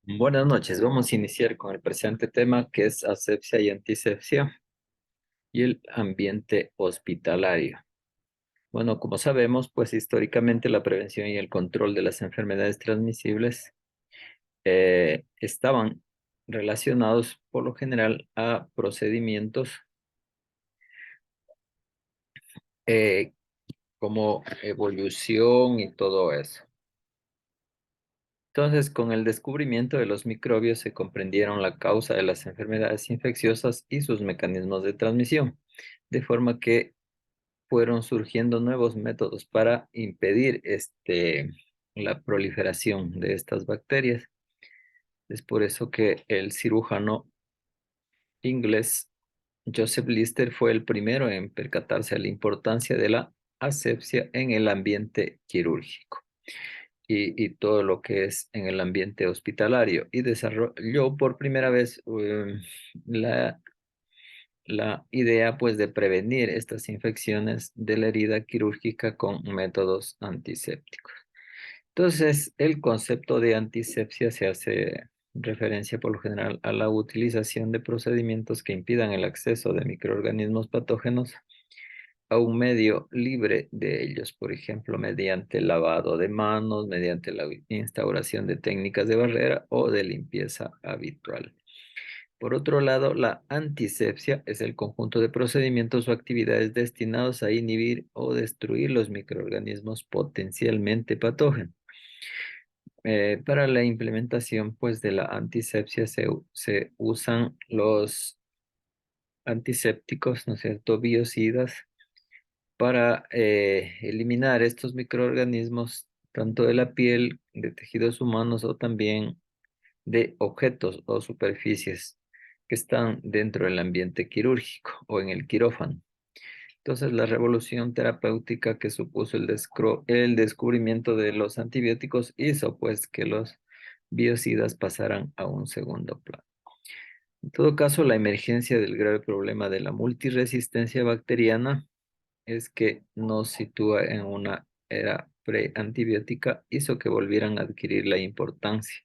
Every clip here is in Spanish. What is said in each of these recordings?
Buenas noches. Vamos a iniciar con el presente tema que es asepsia y antisepsia y el ambiente hospitalario. Bueno, como sabemos, pues históricamente la prevención y el control de las enfermedades transmisibles estaban relacionados por lo general a procedimientos eh, como evolución y todo eso. Entonces, con el descubrimiento de los microbios se comprendieron la causa de las enfermedades infecciosas y sus mecanismos de transmisión, de forma que fueron surgiendo nuevos métodos para impedir la proliferación de estas bacterias. Es por eso que el cirujano inglés Joseph Lister fue el primero en percatarse de la importancia de la asepsia en el ambiente quirúrgico y todo lo que es en el ambiente hospitalario, y desarrolló por primera vez la idea pues de prevenir estas infecciones de la herida quirúrgica con métodos antisépticos. Entonces, el concepto de antisepsia se hace referencia por lo general a la utilización de procedimientos que impidan el acceso de microorganismos patógenos a un medio libre de ellos, por ejemplo, mediante el lavado de manos, mediante la instauración de técnicas de barrera o de limpieza habitual. Por otro lado, la antisepsia es el conjunto de procedimientos o actividades destinados a inhibir o destruir los microorganismos potencialmente patógenos. Para la implementación, pues, de la antisepsia se usan los antisépticos, ¿no es cierto?, biocidas, para eliminar estos microorganismos tanto de la piel, de tejidos humanos o también de objetos o superficies que están dentro del ambiente quirúrgico o en el quirófano. Entonces, la revolución terapéutica que supuso el descubrimiento de los antibióticos hizo pues que los biocidas pasaran a un segundo plano. En todo caso, la emergencia del grave problema de la multiresistencia bacteriana es que nos sitúa en una era preantibiótica, hizo que volvieran a adquirir la importancia.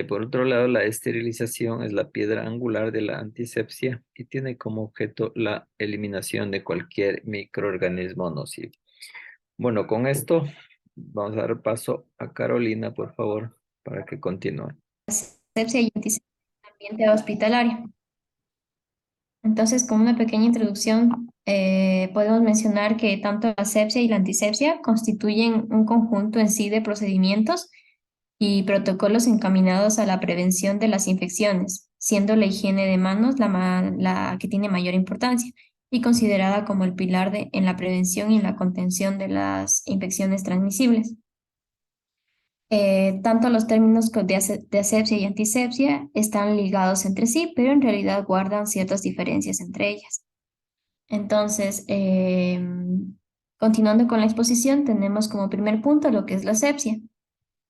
Por otro lado, la esterilización es la piedra angular de la antisepsia y tiene como objeto la eliminación de cualquier microorganismo nocivo. Bueno, con esto vamos a dar paso a Carolina, por favor, para que continúe. Asepsia y antisepsia en el ambiente hospitalario. Entonces, como una pequeña introducción, podemos mencionar que tanto la asepsia y la antisepsia constituyen un conjunto en sí de procedimientos y protocolos encaminados a la prevención de las infecciones, siendo la higiene de manos la que tiene mayor importancia y considerada como el pilar en la prevención y en la contención de las infecciones transmisibles. Tanto los términos de asepsia y antisepsia están ligados entre sí, pero en realidad guardan ciertas diferencias entre ellas. Entonces, continuando con la exposición, tenemos como primer punto lo que es la asepsia.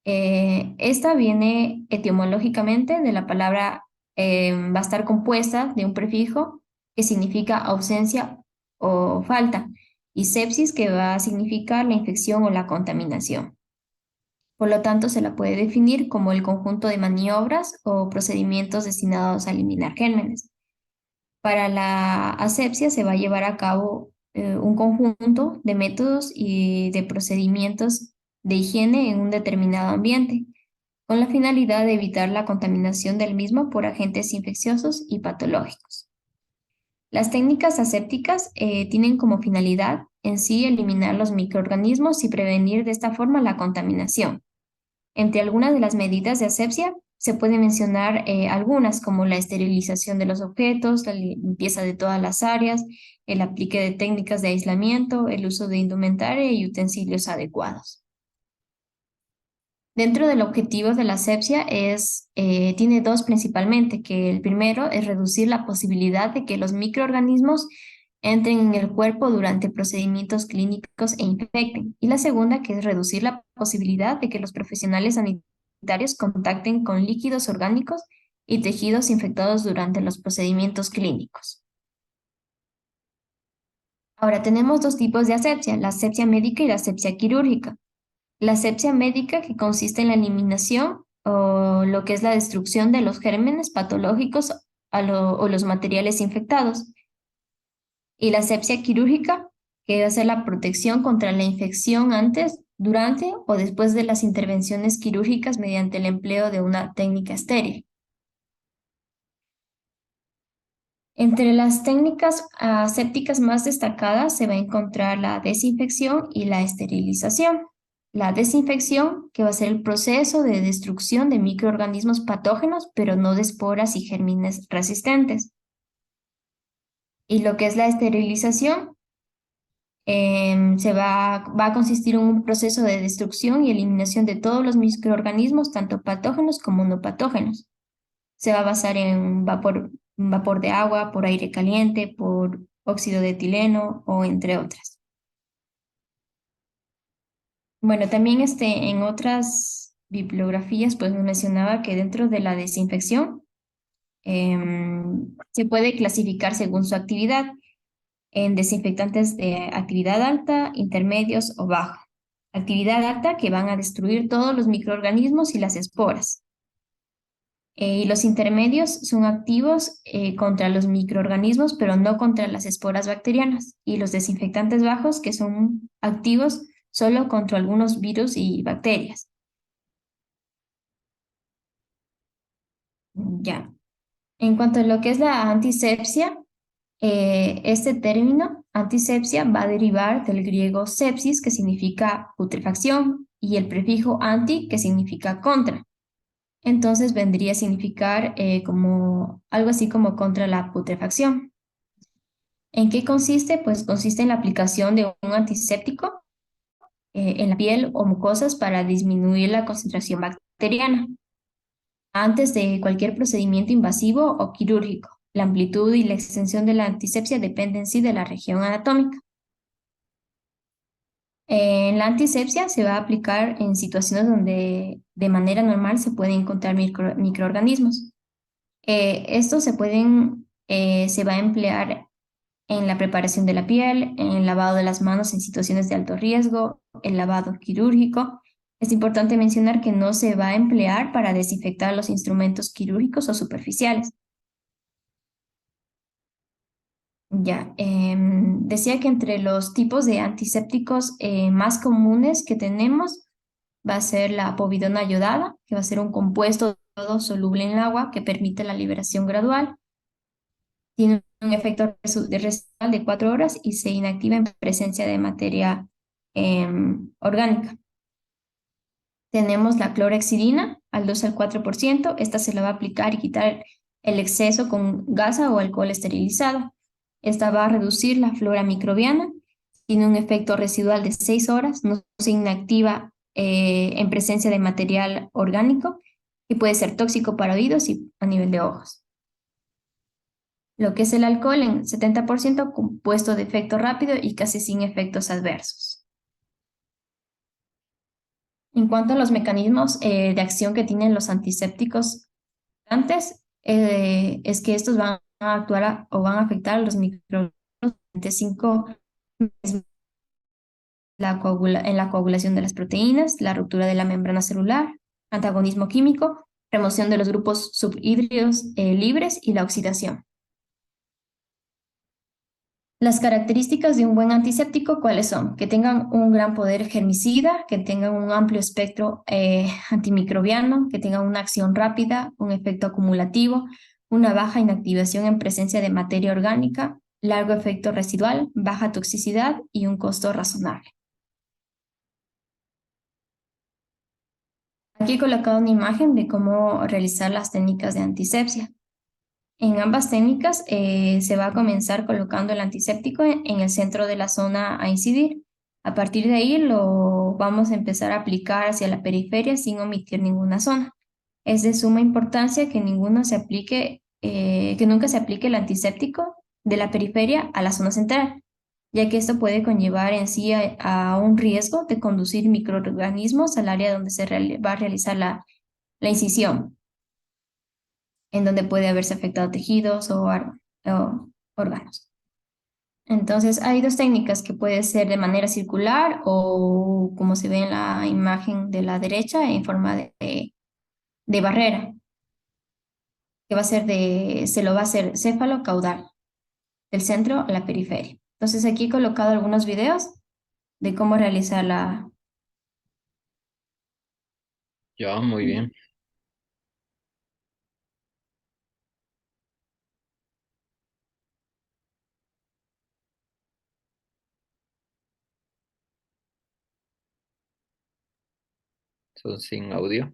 Esta viene etimológicamente de la palabra, va a estar compuesta de un prefijo que significa ausencia o falta, y sepsis, que va a significar la infección o la contaminación. Por lo tanto, se la puede definir como el conjunto de maniobras o procedimientos destinados a eliminar gérmenes. Para la asepsia se va a llevar a cabo un conjunto de métodos y de procedimientos de higiene en un determinado ambiente, con la finalidad de evitar la contaminación del mismo por agentes infecciosos y patológicos. Las técnicas asépticas tienen como finalidad en sí eliminar los microorganismos y prevenir de esta forma la contaminación. Entre algunas de las medidas de asepsia se pueden mencionar algunas, como la esterilización de los objetos, la limpieza de todas las áreas, el aplique de técnicas de aislamiento, el uso de indumentaria y utensilios adecuados. Dentro del objetivo de la asepsia tiene dos principalmente, que el primero es reducir la posibilidad de que los microorganismos entren en el cuerpo durante procedimientos clínicos e infecten. Y la segunda, que es reducir la posibilidad de que los profesionales sanitarios contacten con líquidos orgánicos y tejidos infectados durante los procedimientos clínicos. Ahora tenemos dos tipos de asepsia, la asepsia médica y la asepsia quirúrgica. La asepsia médica, que consiste en la eliminación o lo que es la destrucción de los gérmenes patológicos o los materiales infectados. Y la asepsia quirúrgica, que va a ser la protección contra la infección antes, durante o después de las intervenciones quirúrgicas mediante el empleo de una técnica estéril. Entre las técnicas asépticas más destacadas se va a encontrar la desinfección y la esterilización. La desinfección, que va a ser el proceso de destrucción de microorganismos patógenos, pero no de esporas y gérmenes resistentes. Y lo que es la esterilización, va a consistir en un proceso de destrucción y eliminación de todos los microorganismos, tanto patógenos como no patógenos. Se va a basar en vapor de agua, por aire caliente, por óxido de etileno o entre otras. Bueno, también en otras bibliografías pues nos mencionaba que dentro de la desinfección se puede clasificar según su actividad en desinfectantes de actividad alta, intermedios o baja. Actividad alta que van a destruir todos los microorganismos y las esporas. Y los intermedios son activos contra los microorganismos, pero no contra las esporas bacterianas. Y los desinfectantes bajos, que son activos solo contra algunos virus y bacterias. Ya. En cuanto a lo que es la antisepsia, este término, antisepsia, va a derivar del griego sepsis, que significa putrefacción, y el prefijo anti, que significa contra. Entonces vendría a significar como algo así como contra la putrefacción. ¿En qué consiste? Pues consiste en la aplicación de un antiséptico en la piel o mucosas para disminuir la concentración bacteriana antes de cualquier procedimiento invasivo o quirúrgico. La amplitud y la extensión de la antisepsia dependen sí de la región anatómica. En la antisepsia se va a aplicar en situaciones donde de manera normal se pueden encontrar microorganismos. Estos se va a emplear en la preparación de la piel, en el lavado de las manos en situaciones de alto riesgo, el lavado quirúrgico. Es importante mencionar que no se va a emplear para desinfectar los instrumentos quirúrgicos o superficiales. Ya, decía que entre los tipos de antisépticos más comunes que tenemos va a ser la povidona yodada, que va a ser un compuesto soluble en el agua que permite la liberación gradual. Tiene un efecto residual de 4 horas y se inactiva en presencia de materia orgánica. Tenemos la clorhexidina al 2 al 4%. Esta se la va a aplicar y quitar el exceso con gasa o alcohol esterilizado. Esta va a reducir la flora microbiana. Tiene un efecto residual de 6 horas. No se inactiva en presencia de material orgánico y puede ser tóxico para oídos y a nivel de ojos. Lo que es el alcohol en 70% compuesto de efecto rápido y casi sin efectos adversos. En cuanto a los mecanismos de acción que tienen los antisépticos antes, es que estos van a actuar o van a afectar a los microorganismos de 5 meses en la coagulación de las proteínas, la ruptura de la membrana celular, antagonismo químico, remoción de los grupos subhídridos libres y la oxidación. Las características de un buen antiséptico, ¿cuáles son? Que tengan un gran poder germicida, que tengan un amplio espectro antimicrobiano, que tengan una acción rápida, un efecto acumulativo, una baja inactivación en presencia de materia orgánica, largo efecto residual, baja toxicidad y un costo razonable. Aquí he colocado una imagen de cómo realizar las técnicas de antisepsia. En ambas técnicas se va a comenzar colocando el antiséptico en el centro de la zona a incidir. A partir de ahí lo vamos a empezar a aplicar hacia la periferia sin omitir ninguna zona. Es de suma importancia que que nunca se aplique el antiséptico de la periferia a la zona central, ya que esto puede conllevar en sí a un riesgo de conducir microorganismos al área donde va a realizar la incisión, en donde puede haberse afectado tejidos o órganos. Entonces, hay dos técnicas que puede ser de manera circular o como se ve en la imagen de la derecha, en forma de barrera, que va a ser se lo va a hacer céfalo-caudal, del centro a la periferia. Entonces aquí he colocado algunos videos de cómo realizar la... Ya, muy Ya. bien. Son sin audio.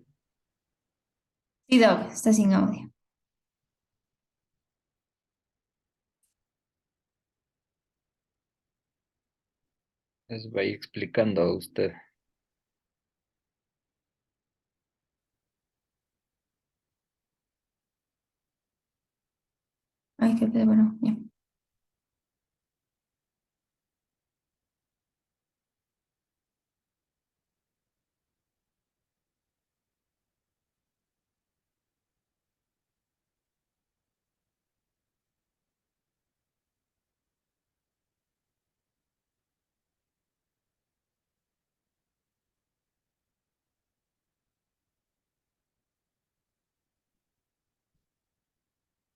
Sí, Doc, está sin audio. Les voy explicando a usted. Ay, qué pedo, bueno, ya.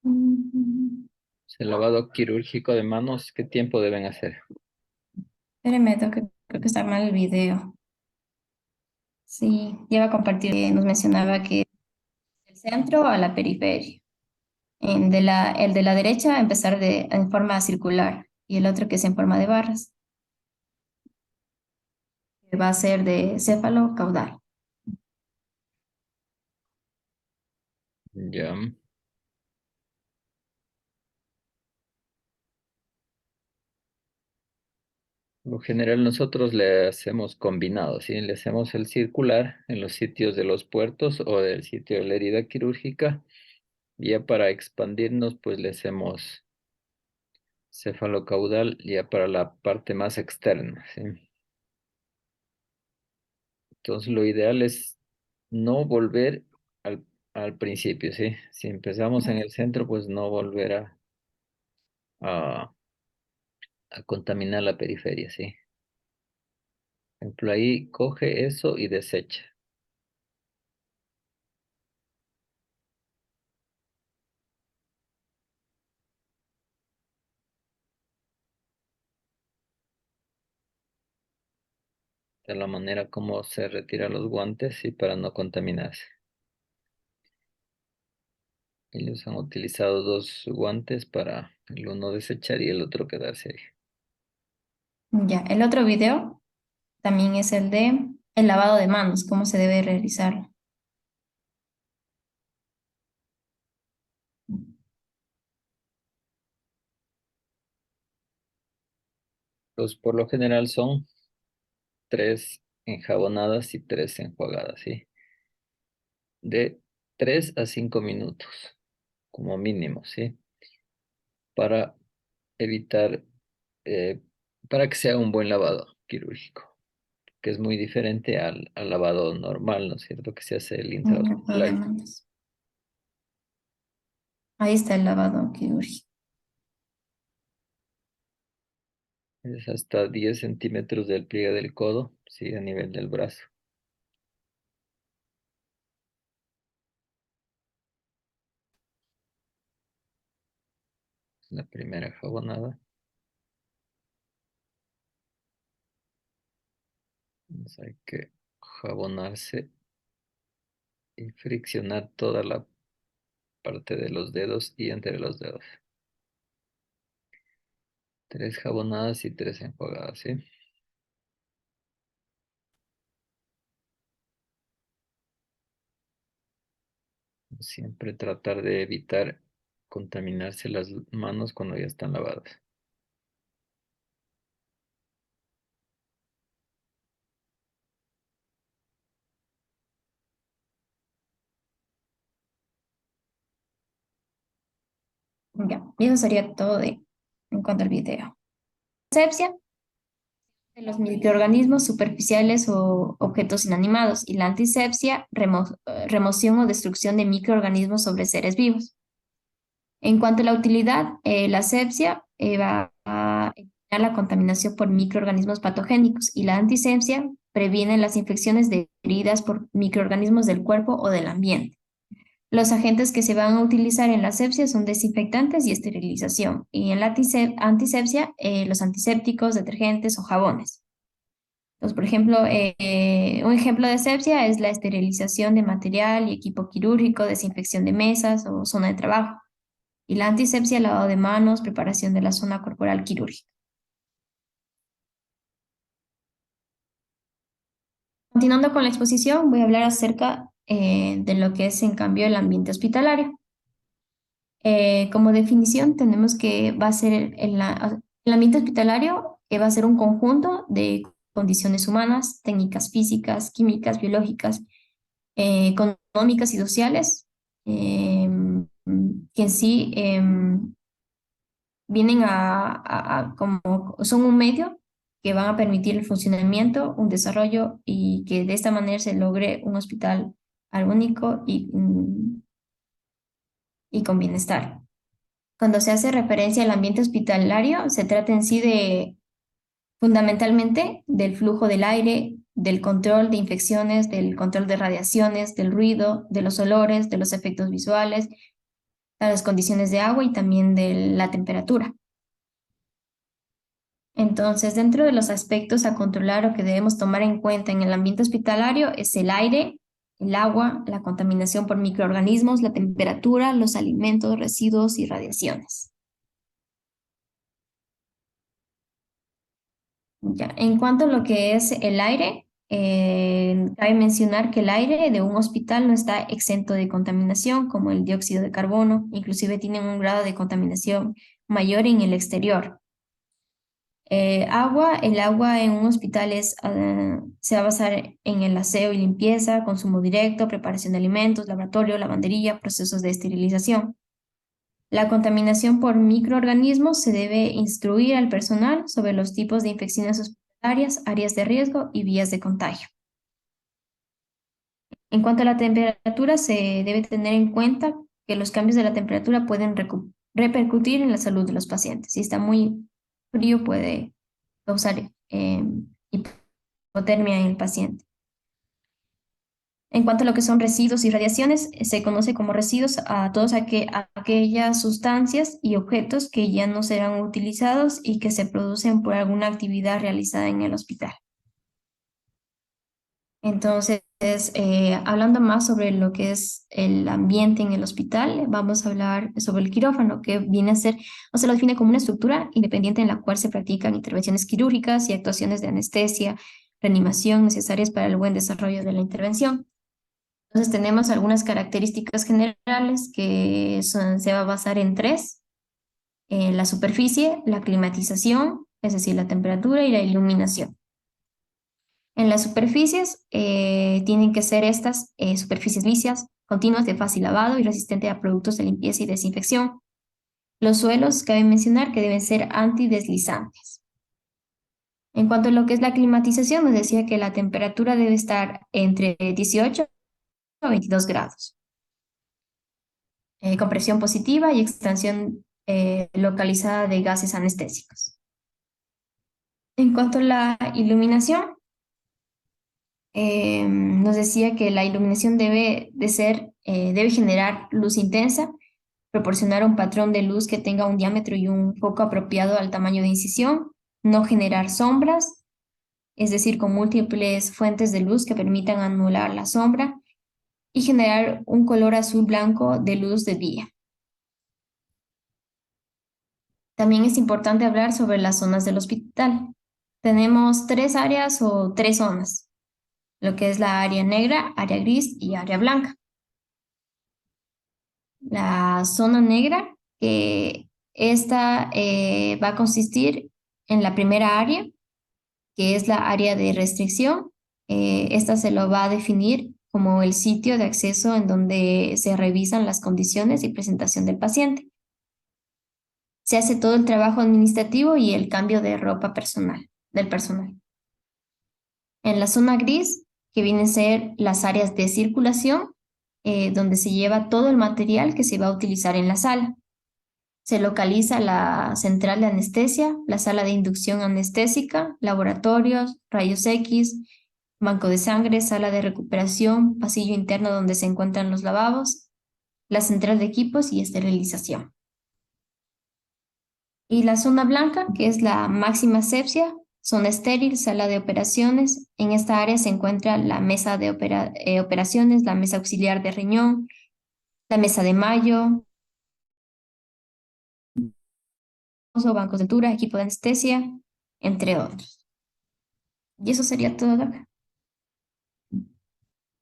Mm, El lavado quirúrgico de manos, ¿qué tiempo deben hacer? Espérame, Doc, que creo que está mal el video. Sí, ya va a compartir. Nos mencionaba que del centro a la periferia. El de la derecha empezar en forma circular y el otro que es en forma de barras, que va a ser de céfalo caudal. Ya. Por lo general nosotros le hacemos combinado, ¿sí? Le hacemos el circular en los sitios de los puertos o del sitio de la herida quirúrgica. Y ya para expandirnos, pues le hacemos cefalocaudal ya para la parte más externa, ¿sí? Entonces lo ideal es no volver al principio, ¿sí? Si empezamos en Ya. el centro, pues no volver a, a contaminar la periferia, ¿sí? Por ejemplo, ahí coge eso y desecha. De la manera como se retira los guantes y para no contaminarse. Ellos han utilizado dos guantes para el uno desechar y el otro quedarse ahí. Ya, el otro video también es el de el lavado de manos, cómo se debe realizarlo. Pues por lo general son tres enjabonadas y tres enjuagadas, ¿sí? De 3 a 5 minutos, como mínimo, ¿sí? Para evitar, eh, para que sea un buen lavado quirúrgico, que es muy diferente al lavado normal, ¿no es cierto? Que se hace el Lavado de intrahospitalario. manos. Ahí está el lavado quirúrgico. Es hasta 10 centímetros del pliegue del codo, ¿sí? A nivel del brazo. La primera jabonada. Entonces hay que jabonarse y friccionar toda la parte de los dedos y entre los dedos. Tres jabonadas y tres enjuagadas, ¿sí? Siempre tratar de evitar contaminarse las manos cuando ya están lavadas. Ya, y eso sería todo en cuanto al video. Asepsia de los microorganismos superficiales o objetos inanimados y la antisepsia, remoción o destrucción de microorganismos sobre seres vivos. En cuanto a la utilidad, la asepsia va a evitar la contaminación por microorganismos patogénicos y la antisepsia previene las infecciones de heridas por microorganismos del cuerpo o del ambiente. Los agentes que se van a utilizar en la asepsia son desinfectantes y esterilización. Y en la antisepsia, los antisépticos, detergentes o jabones. Entonces, por ejemplo, un ejemplo de asepsia es la esterilización de material y equipo quirúrgico, desinfección de mesas o zona de trabajo. Y la antisepsia, lavado de manos, preparación de la zona corporal quirúrgica. Continuando con la exposición, voy a hablar acerca de lo que es, en cambio, el ambiente hospitalario. Como definición, tenemos que va a ser el ambiente hospitalario, que va a ser un conjunto de condiciones humanas, técnicas físicas, químicas, biológicas, económicas y sociales, que en sí vienen como son un medio que van a permitir el funcionamiento, un desarrollo y que de esta manera se logre un hospital armónico y con bienestar. Cuando se hace referencia al ambiente hospitalario, se trata en sí de fundamentalmente del flujo del aire, del control de infecciones, del control de radiaciones, del ruido, de los olores, de los efectos visuales, de las condiciones de agua y también de la temperatura. Entonces, dentro de los aspectos a controlar o que debemos tomar en cuenta en el ambiente hospitalario es el aire, el agua, la contaminación por microorganismos, la temperatura, los alimentos, residuos y radiaciones. Ya, en cuanto a lo que es el aire, cabe mencionar que el aire de un hospital no está exento de contaminación, como el dióxido de carbono, inclusive tiene un grado de contaminación mayor en el exterior. El agua en un hospital se va a basar en el aseo y limpieza, consumo directo, preparación de alimentos, laboratorio, lavandería, procesos de esterilización. La contaminación por microorganismos se debe instruir al personal sobre los tipos de infecciones hospitalarias, áreas de riesgo y vías de contagio. En cuanto a la temperatura, se debe tener en cuenta que los cambios de la temperatura pueden repercutir en la salud de los pacientes. Si está muy frío, puede causar hipotermia en el paciente. En cuanto a lo que son residuos y radiaciones, se conoce como residuos a todas aquellas sustancias y objetos que ya no serán utilizados y que se producen por alguna actividad realizada en el hospital. Entonces, hablando más sobre lo que es el ambiente en el hospital, vamos a hablar sobre el quirófano, que viene a ser, o se lo define como una estructura independiente en la cual se practican intervenciones quirúrgicas y actuaciones de anestesia, reanimación necesarias para el buen desarrollo de la intervención. Entonces tenemos algunas características generales que se va a basar en tres: la superficie, la climatización, es decir, la temperatura y la iluminación. En las superficies tienen que ser estas superficies lisias, continuas de fácil lavado y resistente a productos de limpieza y desinfección. Los suelos, cabe mencionar que deben ser antideslizantes. En cuanto a lo que es la climatización, nos decía que la temperatura debe estar entre 18 a 22 grados. Compresión positiva y extracción localizada de gases anestésicos. En cuanto a la iluminación, nos decía que la iluminación debe generar luz intensa, proporcionar un patrón de luz que tenga un diámetro y un foco apropiado al tamaño de incisión, no generar sombras, es decir, con múltiples fuentes de luz que permitan anular la sombra, y generar un color azul blanco de luz de día. También es importante hablar sobre las zonas del hospital. Tenemos tres áreas o tres zonas, lo que es la área negra, área gris y área blanca. La zona negra, esta va a consistir en la primera área, que es la área de restricción. Esta se lo va a definir como el sitio de acceso en donde se revisan las condiciones y presentación del paciente. Se hace todo el trabajo administrativo y el cambio de ropa del personal. En la zona gris, que vienen a ser las áreas de circulación, donde se lleva todo el material que se va a utilizar en la sala. Se localiza la central de anestesia, la sala de inducción anestésica, laboratorios, rayos X, banco de sangre, sala de recuperación, pasillo interno donde se encuentran los lavabos, la central de equipos y esterilización. Y la zona blanca, que es la máxima asepsia, zona estéril, sala de operaciones. En esta área se encuentra la mesa de operaciones, la mesa auxiliar de riñón, la mesa de mayo, bancos de altura, equipo de anestesia, entre otros. Y eso sería todo, Gabriel.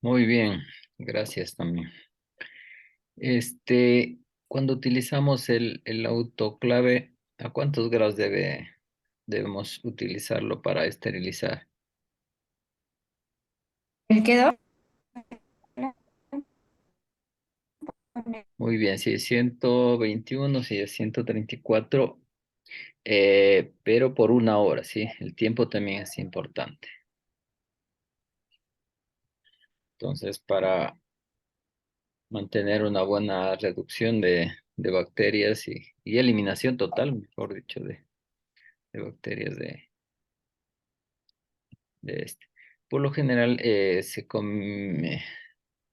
Muy bien, gracias también. Este, cuando utilizamos el autoclave, ¿a cuántos grados debemos utilizarlo para esterilizar? ¿El quedó? Muy bien, si es 121, si es 134, pero por una hora, ¿sí? El tiempo también es importante. Entonces, para mantener una buena reducción de bacterias y eliminación total, mejor dicho, de bacterias de este. Por lo general,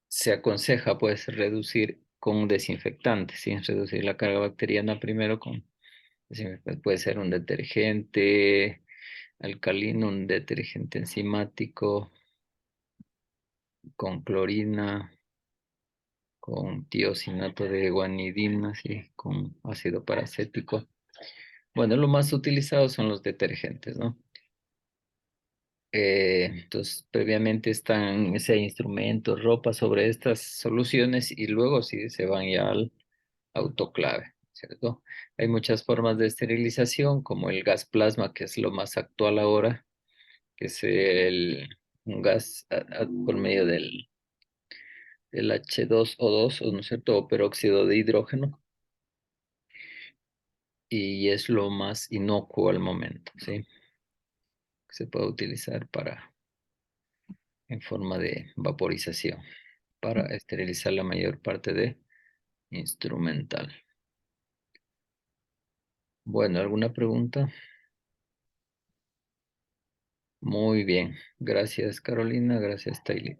se aconseja pues reducir con desinfectantes, ¿sí? Reducir la carga bacteriana primero con desinfectante. Puede ser un detergente alcalino, un detergente enzimático, con clorina, con tiosinato de guanidina, ¿sí? Con ácido paracético. Bueno, lo más utilizado son los detergentes, ¿no? Entonces, previamente están ese instrumento, ropa sobre estas soluciones y luego sí se van ya al autoclave, ¿cierto? Hay muchas formas de esterilización, como el gas plasma, que es lo más actual ahora, que es un gas por medio del H2O2, ¿no es cierto? O peróxido de hidrógeno, y es lo más inocuo al momento, ¿sí? Que se puede utilizar en forma de vaporización para esterilizar la mayor parte de instrumental. Bueno, ¿alguna pregunta? Muy bien. Gracias, Carolina. Gracias, Taylor.